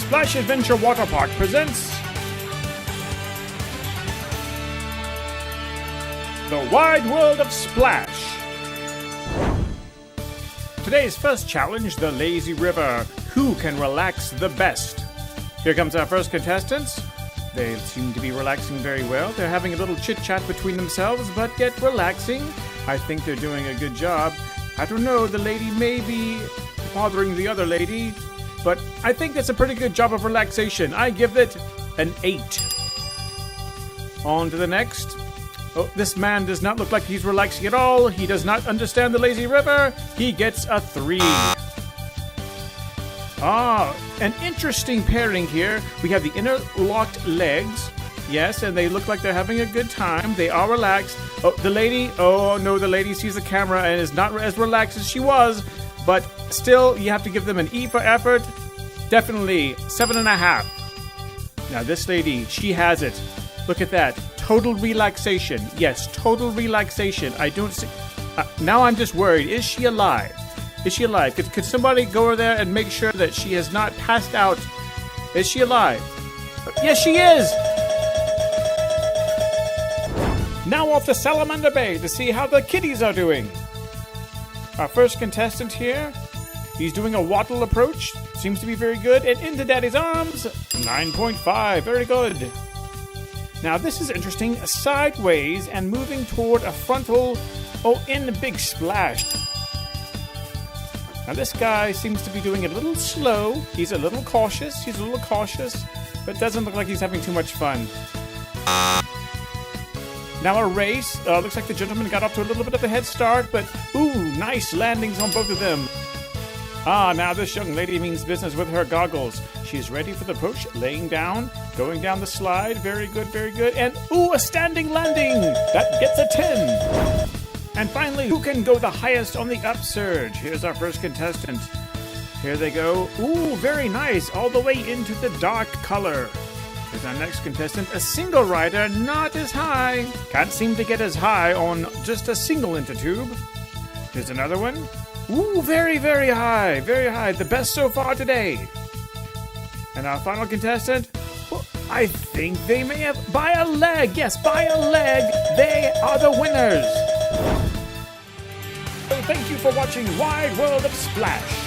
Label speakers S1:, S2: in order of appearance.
S1: Splash Adventure Water Park presents The Wide World of Splash. Today's first challenge, the lazy river. Who can relax the best? Here comes our first contestants. They seem to be relaxing very well. They're having a little chit-chat between themselves, but yet relaxing. I think they're doing a good job. I don't know, the lady may be bothering the other lady, but I think that's a pretty good job of relaxation. I give it an 8. On to the next. Oh, this man does not look like he's relaxing at all. He does not understand the lazy river. He gets a 3. An interesting pairing here. We have the interlocked legs. Yes, and they look like they're having a good time. They are relaxed. Oh, the lady. Oh, no, the lady sees the camera and is not as relaxed as she was. But still, you have to give them an E for effort. Definitely 7.5. Now, this lady, she has it. Look at that. Total relaxation. Yes, total relaxation. I don't see... now I'm just worried. Is she alive? Is she alive? Could somebody go over there and make sure that she has not passed out? Is she alive? Yes, she is! Now off to Salamander Bay to see how the kitties are doing. Our first contestant here, he's doing a waddle approach. Seems to be very good. And into Daddy's arms, 9.5. Very good. Now this is interesting. Sideways and moving toward a frontal, in the big splash. Now this guy seems to be doing it a little slow. He's a little cautious. But doesn't look like he's having too much fun. Now a race. Looks like the gentleman got off to a little bit of a head start, but ooh, nice landings on both of them. Now this young lady means business with her goggles. She's ready for the approach, laying down, going down the slide. Very good, very good. And ooh, a standing landing. That gets a 10. And finally, who can go the highest on the upsurge? Here's our first contestant. Here they go. Ooh, very nice. All the way into the dark color. Here's our next contestant. A single rider, not as high. Can't seem to get as high on just a single intertube. Here's another one. Ooh, very, very high. Very high. The best so far today. And our final contestant. Well, I think they may have... By a leg. Yes, by a leg. They are the winners. So thank you for watching Wide World of Splash.